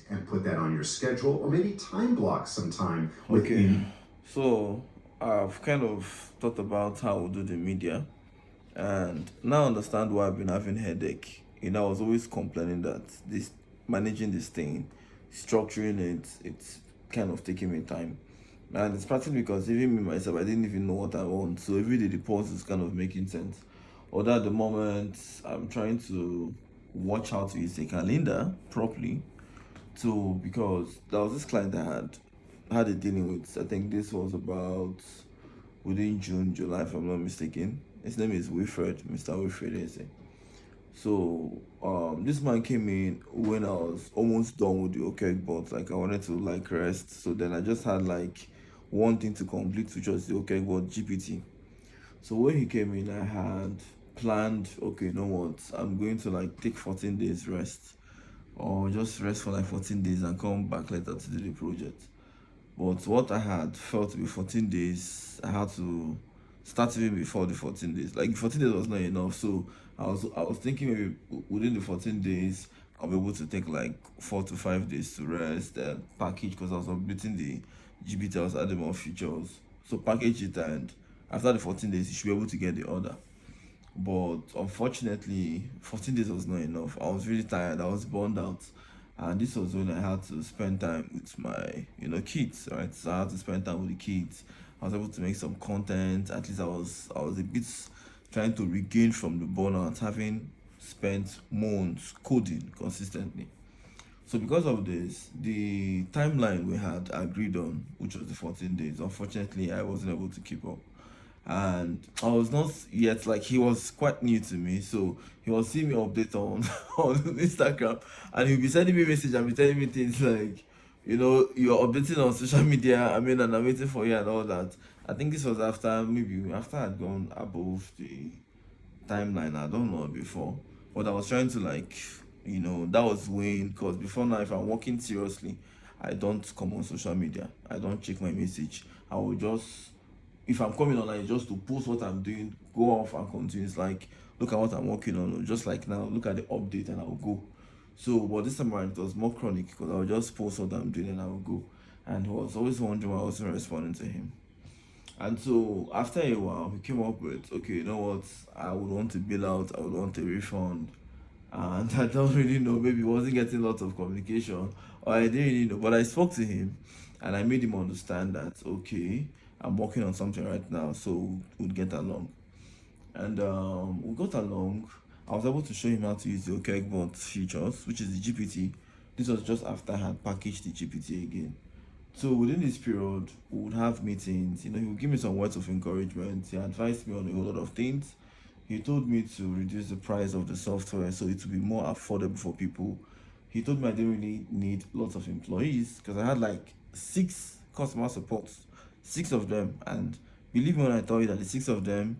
and put that on your schedule, or maybe time block some time Okay, within. so I've kind of thought about how we'll do the media, and now I understand why I've been having headache. I was always complaining that this managing this thing, structuring it, it's kind of taking me time. And it's partly because even me myself, I didn't even know what I want. So every day the pause is kind of making sense. Although at the moment, I'm trying to watch how to use the calendar properly. So because there was this client I had a dealing with. I think this was about within June, July, if I'm not mistaken. His name is Wilfred, Mr. Wilfred Eze. So this man came in when I was almost done with the OK, but like I wanted to like rest. So then I just had like one thing to complete, which was the OK but GPT. So when he came in, I had planned, okay, you know what, I'm going to like take 14 days rest, or just rest for like 14 days and come back later to do the project. But what I had felt to be 14 days, I had to start even before the 14 days. Like 14 days was not enough, so I was thinking maybe within the 14 days I'll be able to take like 4 to 5 days to rest and package, because I was updating the GPT, I was adding more features. So package it, and after the 14 days you should be able to get the order. But unfortunately, 14 days was not enough. I was really tired. I was burned out. And this was when I had to spend time with my, kids, right? So I had to spend time with the kids. I was able to make some content. At least I was a bit trying to regain from the burnout, having spent months coding consistently. So because of this, the timeline we had agreed on, which was the 14 days, unfortunately I wasn't able to keep up. And I was not yet, like, he was quite new to me, so he was seeing me update on on Instagram, and he'll be sending me message and be telling me things like, you're updating on social media, I mean, and I'm waiting for you and all that. I think this was after I'd gone above the timeline. I don't know before, but I was trying to like, that was when, because before now, if I'm working seriously, I don't come on social media. I don't check my message. I will just, if I'm coming online, just to post what I'm doing, go off and continue. It's like, look at what I'm working on. Just like now, look at the update and I'll go. So, but this time around, it was more chronic because I would just post what I'm doing and I will go. And he was always wondering why I wasn't responding to him. And so after a while, we came up with, okay, you know what? I would want to bill out, I would want a refund. And I don't really know, maybe he wasn't getting lots of communication, or I didn't really know. But I spoke to him and I made him understand that, okay, I'm working on something right now, so we'd get along. And we got along. I was able to show him how to use the OKEgbot features, which is the GPT. This was just after I had packaged the GPT again. So within this period, we would have meetings. He would give me some words of encouragement. He advised me on a whole lot of things. He told me to reduce the price of the software so it would be more affordable for people. He told me I didn't really need lots of employees because I had like 6 customer supports, 6 of them. And believe me when I tell you that the 6 of them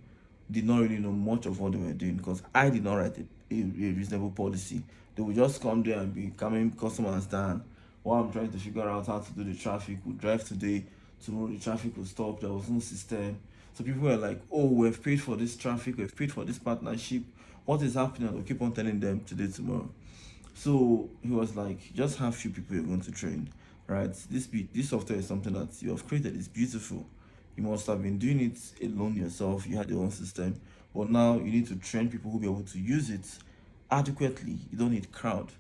did not really know much of what they were doing, because I did not write a reasonable policy. They would just come there and be coming customers down while I'm trying to figure out how to do the traffic. We'll drive today, tomorrow the traffic will stop. There was no system. So people were like, oh, we've paid for this traffic, we've paid for this partnership. What is happening? I'll keep on telling them today, tomorrow. So he was like, just have few people you're going to train, right? This software is something that you have created. It's beautiful. You must have been doing it alone yourself. You had your own system, but now you need to train people who will be able to use it adequately. You don't need crowd.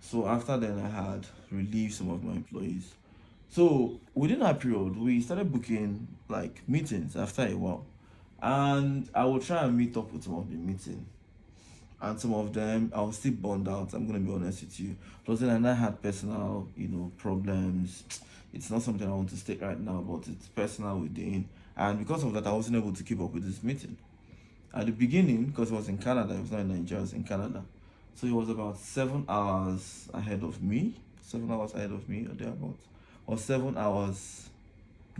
So after then, I had relieved some of my employees. So within that period, we started booking like meetings after a while, and I would try and meet up with some of the meeting, and some of them I was still burned out. I'm gonna be honest with you. Plus, then I had personal, problems. It's not something I want to state right now, but it's personal within, and because of that, I wasn't able to keep up with this meeting. At the beginning, because it was in Canada, it was not in Nigeria, it was in Canada. So it was about 7 hours ahead of me, 7 hours ahead of me, or thereabouts, or 7 hours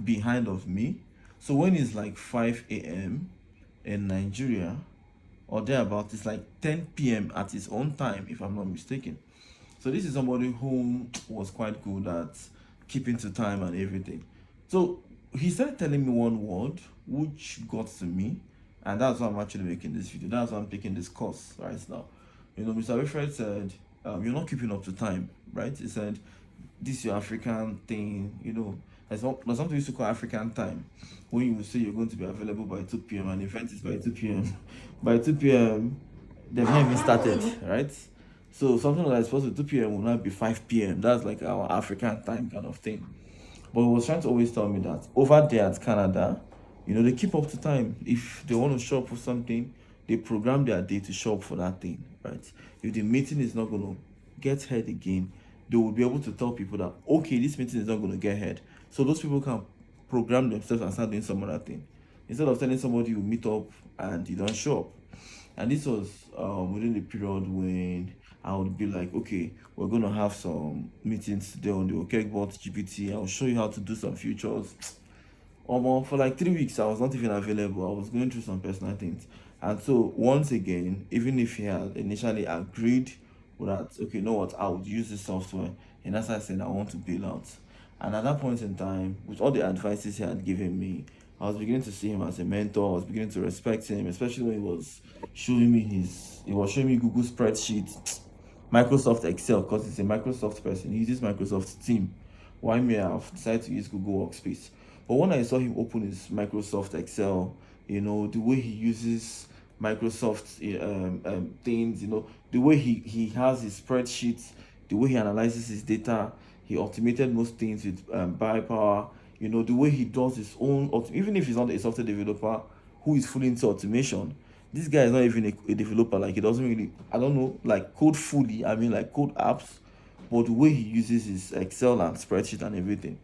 behind of me. So when it's like 5 a.m. in Nigeria, or thereabouts, it's like 10 p.m. at his own time, if I'm not mistaken. So this is somebody who was quite good at keeping to time and everything. So he started telling me one word which got to me, and that's why I'm actually making this video. That's why I'm taking this course right now. Mr. Wilfred said, you're not keeping up to time, right? He said, this your African thing, there's something we used to call African time. When you say you're going to be available by 2 p.m. and the event is by 2 p.m. By 2 p.m., they've not even started, right? So something like supposed to 2 p.m. will not be 5 p.m. That's like our African time kind of thing. But he was trying to always tell me that over there at Canada, they keep up to time. If they want to shop for something, they program their day to shop for that thing, right? If the meeting is not going to get held again, they will be able to tell people that, okay, this meeting is not going to get held. So those people can program themselves and start doing some other thing. Instead of telling somebody you meet up and you don't show up. And this was within the period when I would be like, okay, we're going to have some meetings today on the OKEGBot GPT. I'll show you how to do some features. For like 3 weeks, I was not even available. I was going through some personal things. And so, once again, even if he had initially agreed that, okay, you know what, I would use this software, and as I said, I want to bail out. And at that point in time, with all the advices he had given me, I was beginning to see him as a mentor. I was beginning to respect him, especially when he was showing me Google spreadsheet, Microsoft Excel, because he's a Microsoft person. He uses Microsoft Team. Why me? I've decided to use Google Workspace. But when I saw him open his Microsoft Excel, the way he uses Microsoft things, the way he has his spreadsheets, the way he analyzes his data, he automated most things with ByPower, the way he does his own, even if he's not a software developer who is fully into automation, this guy is not even a developer. Like, he doesn't really, I don't know, like code fully, like code apps, but the way he uses his Excel and spreadsheet and everything.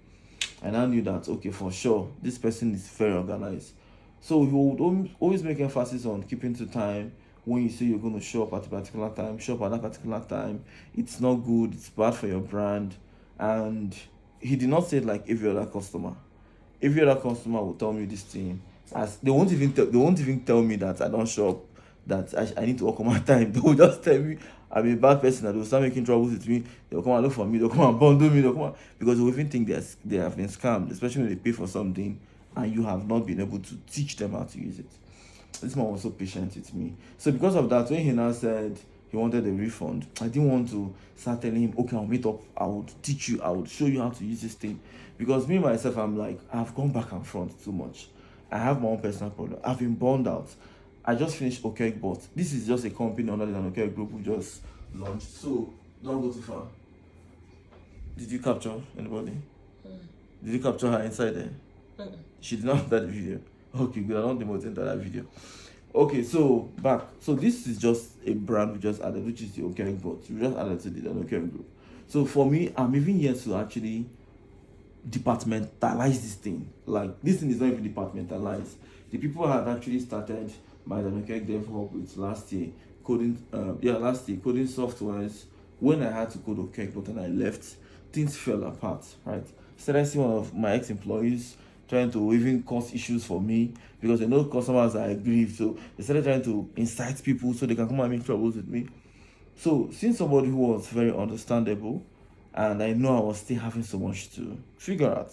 And I knew that, okay, for sure, this person is very organized. So he would always make emphasis on keeping to time. When you say you're going to show up at a particular time, show up at that particular time. It's not good, it's bad for your brand. And he did not say it like every other customer. Every other customer will tell me this thing. As they won't even tell me that I don't show up, that I need to work on my time. They will just tell me I'm a bad person, and they'll start making troubles with me. They'll come and look for me, they'll come and bundle me, because they will even think they have been scammed, especially when they pay for something and you have not been able to teach them how to use it. This man was so patient with me. So because of that, when he now said he wanted a refund, I didn't want to start telling him, okay, I'll meet up, I would teach you, I would show you how to use this thing. Because me myself, I'm like, I've gone back and front too much. I have my own personal problem. I've been burned out. I just finished OKEGBot. This is just a company under the OKEG group we just launched. So don't go too far. Did you capture anybody? Did you capture her inside there? She did not enter the video. Okay, good. I don't think we'll enter that video. Okay, so back. So this is just a brand we just added, which is the OKEGBot. We just added to the OKEG group. So for me, I'm even here to actually departmentalize this thing. Like, this thing is not even departmentalized. The people had actually started my OKEG Dev Hub with last year coding softwares. When I had to code OKEGBot and I left, things fell apart, right? Started seeing one of my ex-employees trying to even cause issues for me because they know customers are aggrieved. So they started trying to incite people so they can come and make troubles with me. So seeing somebody who was very understandable, and I know I was still having so much to figure out,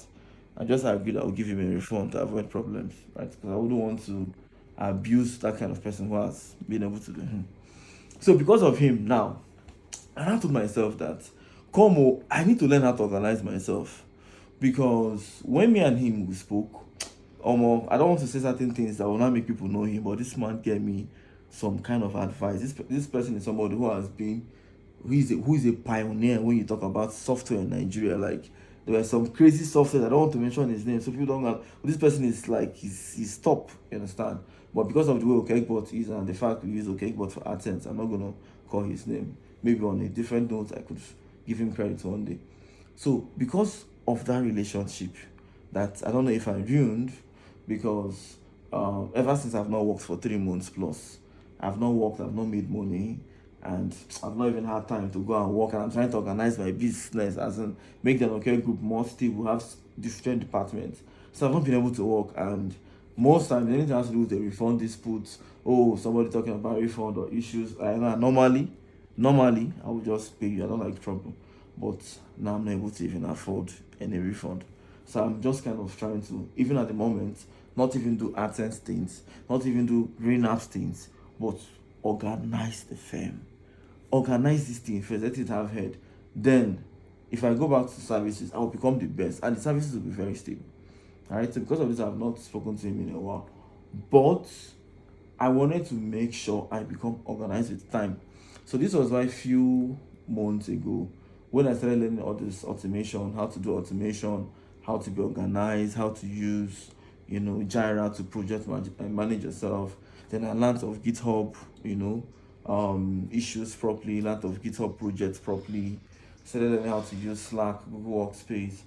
I just agreed I would give him a refund to avoid problems, right? Because I wouldn't want to abuse that kind of person who has been able to do. So because of him now, I told myself that, Como, I need to learn how to organize myself. Because when me and him we spoke, I don't want to say certain things that will not make people know him, but this man gave me some kind of advice. This person is somebody who is a pioneer when you talk about software in Nigeria. Like, there were some crazy software, I don't want to mention his name, so people don't know. This person is like, he's top, you understand? But because of the way OKEGBot is and the fact we use OKEGBot for AdSense, I'm not going to call his name. Maybe on a different note, I could give him credit one day. So because of that relationship, that I don't know if I ruined, because ever since I've not worked for 3 months plus, I've not made money, and I've not even had time to go and work, and I'm trying to organize my business, as in make the OKEG group more stable, have different departments. So I've not been able to work, and most times anything has to do with the refund disputes, somebody talking about refund or issues, normally I would just pay you. I don't like trouble. But now I'm not able to even afford any refund. So I'm just kind of trying to, even at the moment, not even do AdSense things, not even do green apps things, but organize the firm. organize this thing first, let it have head. Then, if I go back to services, I will become the best, and the services will be very stable. All right. So because of this, I have not spoken to him in a while, but I wanted to make sure I become organized with time. So this was why a few months ago, when I started learning all this automation, how to do automation, how to be organized, how to use, Jira to manage yourself. Then I learned of GitHub, issues properly, learned of GitHub projects properly, started learning how to use Slack, Google Workspace.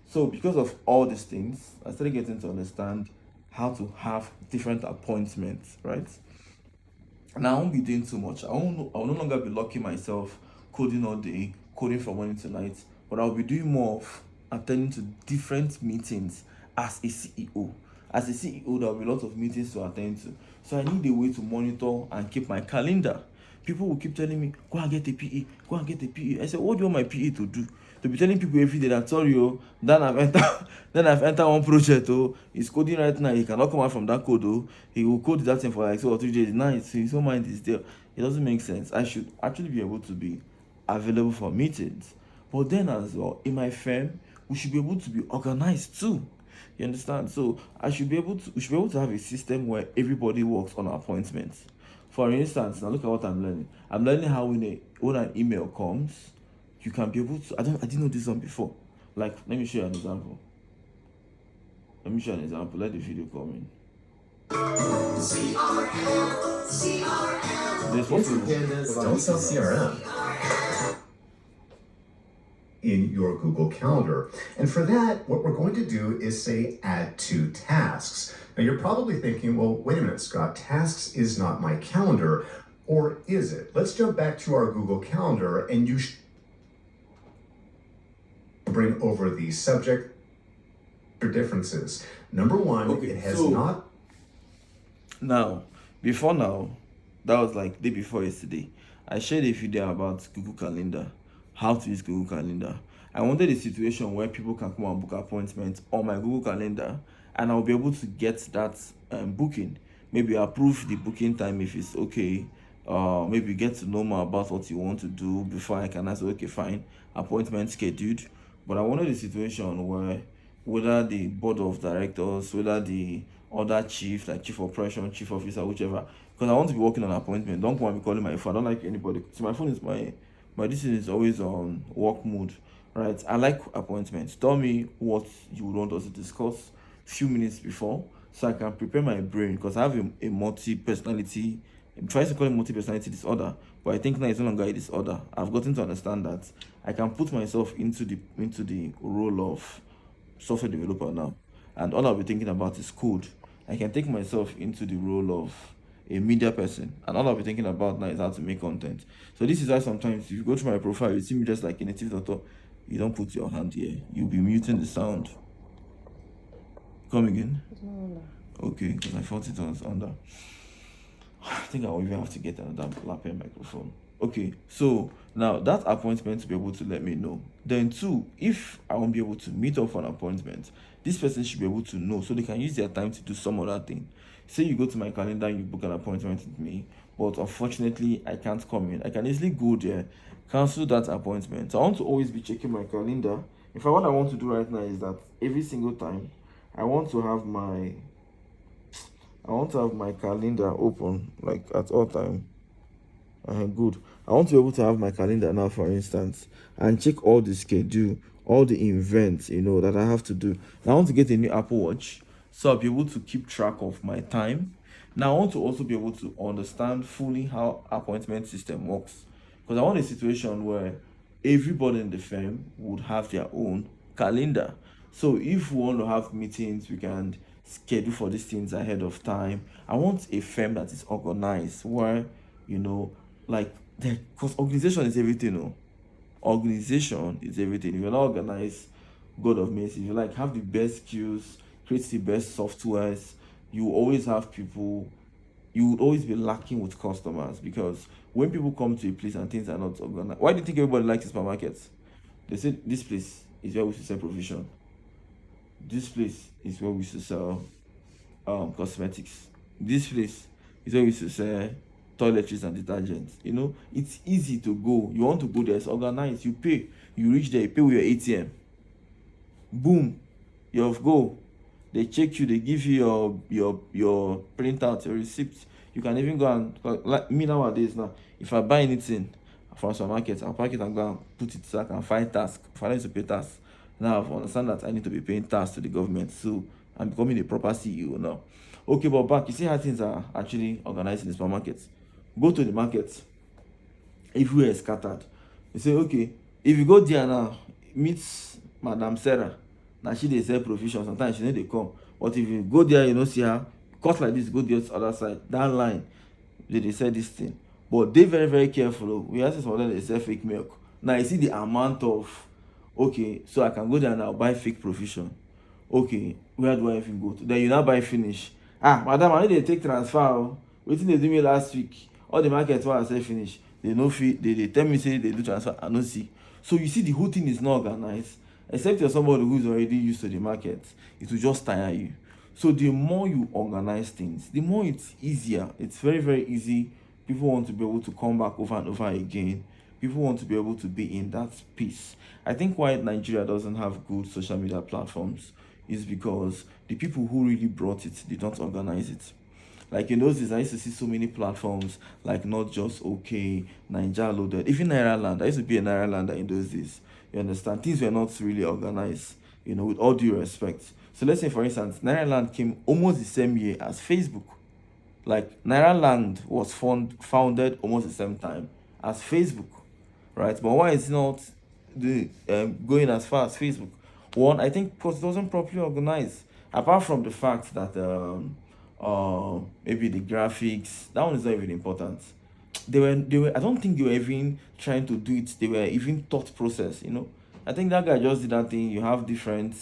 So because of all these things, I started getting to understand how to have different appointments, right? And I won't be doing too much. I'll no longer be locking myself coding all day, coding from morning to night, but I'll be doing more of attending to different meetings as a CEO. As a CEO, there'll be a lot of meetings to attend to. So I need a way to monitor and keep my calendar. People will keep telling me, go and get a PE, go and get a PE. I said, what do you want my PE to do? To be telling people every day that, sorry, then I've entered then I've entered one project, he's coding right now, he cannot come out from that code, he will code that thing for like 2 or 3 days. Now his whole mind is there. It doesn't make sense. I should actually be able to be available for meetings. But then as well, in my firm, we should be able to be organized too. You understand? So we should be able to have a system where everybody works on appointments. For instance, now look at what I'm learning. I'm learning how when an email comes, you can be able to. I didn't know this one before. Like, let me show you an example. Let the video come in. There's what Pandas don't sell CRM in your Google Calendar. And for that, what we're going to do is say add to tasks. Now you're probably thinking, well, wait a minute, Scott, tasks is not my calendar, or is it? Let's jump back to our Google Calendar, and you bring over the subject differences. Number one, Okay, it has so not. Now, before now, that was like day before yesterday. I shared a video about Google Calendar, how to use Google Calendar. I wanted a situation where people can come and book appointments on my Google Calendar, and I'll be able to get that booking. Maybe approve the booking time if it's okay. Maybe get to know more about what you want to do before I can say, okay, fine, appointment scheduled. But I wanted a situation where whether the board of directors, whether the other chief, like chief operation, chief officer, whichever, because I want to be working on appointment. Don't come and be calling my phone. I don't like anybody. So my phone is my this is always on work mode, right? I like appointments. Tell me what you would want us to discuss few minutes before, so I can prepare my brain, because I have a multi-personality. I'm trying to call it multi-personality disorder, but I think now it's no longer a disorder. I've gotten to understand that I can put myself into the role of software developer now, and all I'll be thinking about is code. I can take myself into the role of a media person, and all I'll be thinking about now is how to make content. So this is why sometimes if you go through my profile, you see me just like a native doctor. You don't put your hand here, you'll be muting the sound. Come again. Okay, because I thought it was under. I think I will even have to get another lapel microphone. Okay, so now that appointment to be able to let me know. Then two, if I won't be able to meet up for an appointment, this person should be able to know so they can use their time to do some other thing. Say you go to my calendar, you book an appointment with me, but unfortunately I can't come in. I can easily go there, cancel that appointment. So I want to always be checking my calendar. In fact, what I want to do right now is that every single time I want to have my calendar open, like at all time. Good. I want to be able to have my calendar now, for instance, and check all the schedule, all the events, that I have to do. Now I want to get a new Apple Watch, so I'll be able to keep track of my time. Now I want to also be able to understand fully how appointment system works, because I want a situation where everybody in the firm would have their own calendar. So if we want to have meetings, we can schedule for these things ahead of time. I want a firm that is organized, where like, because organization is everything. Organization is everything. If you're not organized, God of mercy, if you like have the best skills, create the best softwares, you always have people. You would always be lacking with customers, because when people come to a place and things are not organized. Why do you think everybody likes supermarkets? They say this place is where we should sell provision. This place is where we should sell cosmetics. This place is where we should sell toiletries and detergents. It's easy to go. You want to go there, it's organized. You pay, you reach there, you pay with your ATM. Boom, you have go. They check you, they give you your printout, your receipt. You can even go and, like me nowadays now, if I buy anything from supermarket, I'll pack it and go and put it so I can find task. If I need to pay tax, now I understand that I need to be paying tax to the government. So I'm becoming a proper CEO now. Okay, but back, you see how things are actually organized in the supermarkets. Go to the market, everywhere is scattered. You say, okay, if you go there now, meet Madam Sarah. Now she dey sell provision. Sometimes she no dey come. But if you go there, you know, see her, cut like this, go the other side. That line, they sell this thing. But they very, very careful. We have some of them they sell fake milk. Now you see the amount of, okay, so I can go there now buy fake provision. Okay, where do I even go to? Then you now buy finish. Madam, I need to take transfer. Wetin they do me last week? All the markets where I sell finish, they no fit. They tell me say they do transfer. I no see. So you see the whole thing is not organized. Except you're somebody who's already used to the market, it will just tire you. So the more you organize things, the more it's easier. It's very, very easy. People want to be able to come back over and over again. People want to be able to be in that space. I think why Nigeria doesn't have good social media platforms is because the people who really brought it did not organize it. Like in those days, I used to see so many platforms like Not Just Okay, Nigeria Loaded, even Naira Land. I used to be a Naira Lander in those days. You understand? Things were not really organized, with all due respect. So let's say, for instance, Naira Land came almost the same year as Facebook. Like Naira Land was founded almost the same time as Facebook, right? But why is it not going as far as Facebook? One, I think because it wasn't properly organized. Apart from the fact that maybe the graphics, that one is not even important. They were I don't think they were even trying to do it. They were even thought process. I think that guy just did that thing. You have different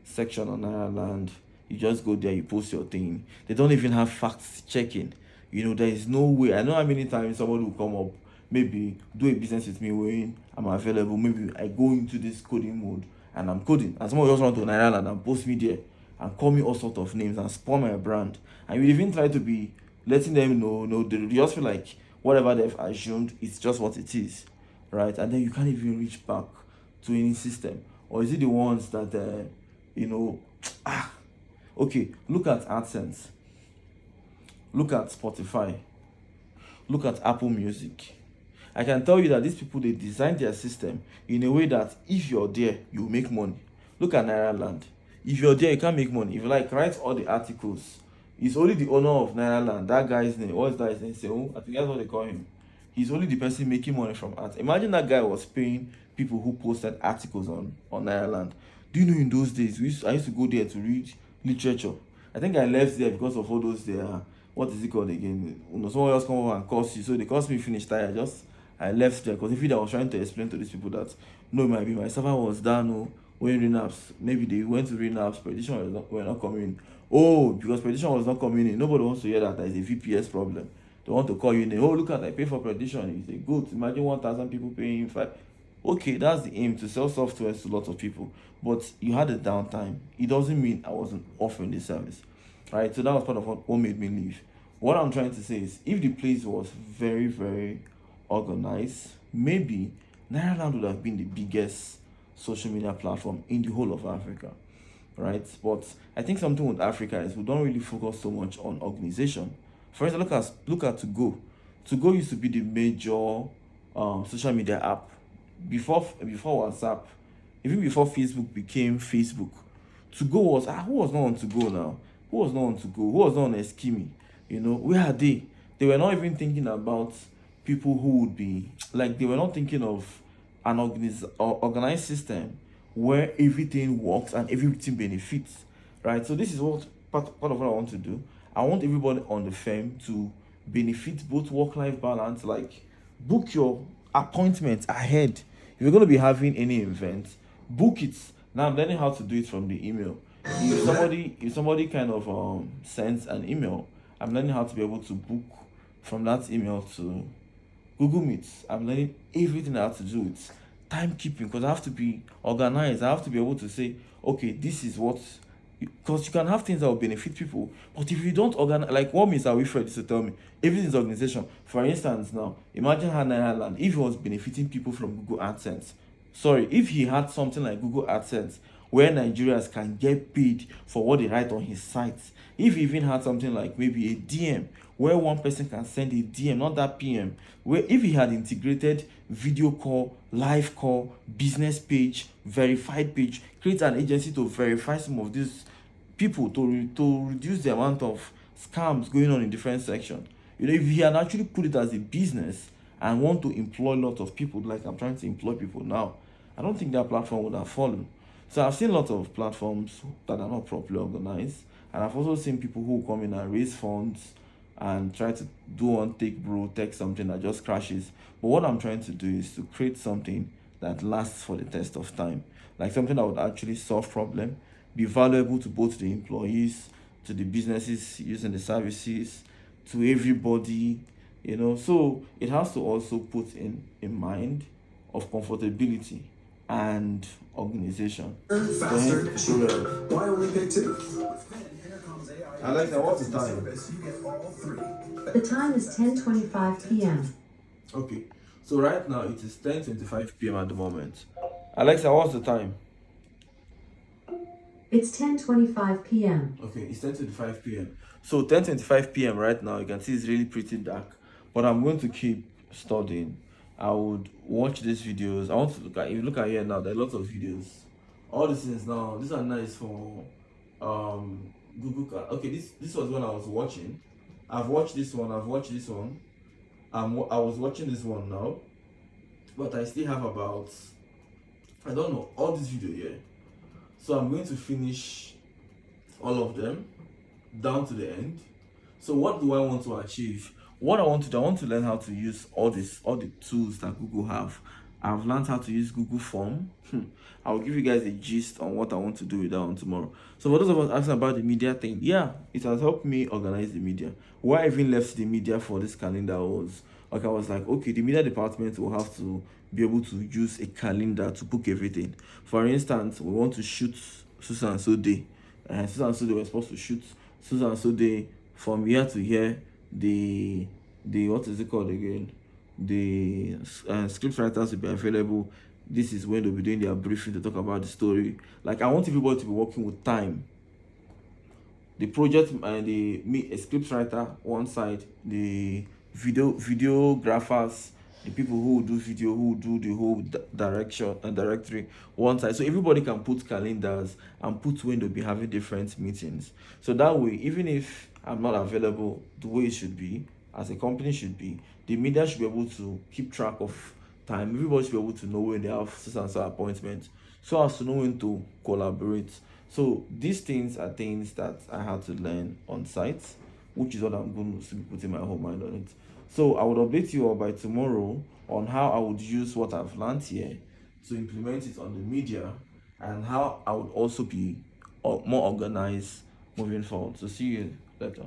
section on Ireland. You just go there, you post your thing. They don't even have facts checking. There is no way. I know how many times somebody will come up, maybe do a business with me when I'm available. Maybe I go into this coding mode and I'm coding. And someone just run to Ireland and post me there and call me all sort of names and spoil my brand. And you even try to be letting them know, they just feel like whatever they've assumed is just what it is, right? And then you can't even reach back to any system. Or is it the ones that okay, look at AdSense, look at Spotify, look at Apple Music. I can tell you that these people, they designed their system in a way that if you're there, you make money. Look at Naira Land. If you're there, you can't make money. If you write all the articles, it's only the owner of Naira Land, that guy's name. What's that name? Say, I think that's what they call him. He's only the person making money from art. Imagine that guy was paying people who posted articles on Naira Land. Do you know in those days, I used to go there to read literature. I think I left there because of all those there. What is it called again? Someone else come over and curse you. So they caused me finish tired. I left there because if I was trying to explain to these people that no, it might be my server was down when Renaps. Maybe they went to Renaps, prediction were not coming in. Oh, because prediction was not coming in. Nobody wants to hear that there is a VPS problem. They want to call you in. Look at I pay for prediction. You say, good. Imagine 1,000 people paying 5. Okay, that's the aim, to sell software to lots of people. But you had a downtime. It doesn't mean I wasn't offering the service. Right? So that was part of what made me leave. What I'm trying to say is, if the place was very, very organized, maybe Naira Land would have been the biggest social media platform in the whole of Africa, right? But I think something with Africa is we don't really focus so much on organization. For instance, look at Togo. Togo used to be the major social media app before WhatsApp, even before Facebook became Facebook. Togo was who was not on Togo now? Who was not on Togo? Who was not on Eskimi? Where are they? They were not even thinking about people who would be they were not thinking of an organized system where everything works and everything benefits, right? So this is what part of what I want to do. I want everybody on the firm to benefit both work-life balance, book your appointment ahead. If you're going to be having any event, book it. Now I'm learning how to do it from the email. If somebody kind of sends an email, I'm learning how to be able to book from that email to Google Meet. I'm learning everything I have to do with timekeeping because I have to be organized. I have to be able to say, okay, this is what because you can have things that will benefit people, but if you don't organize, like what Mr. Wilfred used to tell me, everything's organization. For instance, now imagine how Naira Land, if he was benefiting people from Google AdSense, sorry, if he had something like Google AdSense where Nigerians can get paid for what they write on his site, if he even had something like maybe a DM where one person can send a DM, not that PM, where if he had integrated video call, live call, business page, verified page, create an agency to verify some of these people to reduce the amount of scams going on in different sections. If he had actually put it as a business and want to employ a lot of people, like I'm trying to employ people now, I don't think that platform would have fallen. So I've seen lots of platforms that are not properly organized, and I've also seen people who come in and raise funds and try to do one take bro, take something that just crashes. But what I'm trying to do is to create something that lasts for the test of time, like something that would actually solve problem, be valuable to both the employees, to the businesses using the services, to everybody. So it has to also put in mind of comfortability and organization. Faster, cheaper. Why only pick two? Alexa, what's the time? The time is 10:25 p.m. Okay, so right now it is 10:25 p.m. at the moment. Alexa, what's the time? It's 10:25 p.m. Okay, it's 10:25 p.m. So 10:25 p.m. right now, you can see it's really pretty dark, but I'm going to keep studying. I would watch these videos. I want to look at, if you look at here now, there are lots of videos. All these things now, these are nice for Google. Okay, this was when I was watching. I've watched this one, I've watched this one. I was watching this one now, but I still have about, I don't know, all this video here. So I'm going to finish all of them down to the end. So what do I want to achieve? What I want to learn how to use all the tools that Google have. I've learned how to use Google Form. I'll give you guys a gist on what I want to do with that one tomorrow. So for those of us asking about the media thing, yeah, it has helped me organize the media. Why I even left the media for this calendar was, like, I was like, okay, the media department will have to be able to use a calendar to book everything. For instance, we want to shoot Susan and so day. Susan and so day were supposed to shoot Susan and so day from here to here. The what is it called again? The script writers will be available. This is when they'll be doing their briefing to talk about the story. Like, I want everybody to be working with time. The project and a script writer one side, the videographers, the people who do video, who do the whole direction and directory one side. So everybody can put calendars and put when they'll be having different meetings. So that way, even if I'm not available the way it should be, as a company should be, the media should be able to keep track of time. Everybody should be able to know when they have such and such appointments, so as to know when to collaborate. So these things are things that I had to learn on site, which is what I'm going to be putting my whole mind on it. So I would update you all by tomorrow on how I would use what I've learned here to implement it on the media, and how I would also be more organized moving forward. So see you later.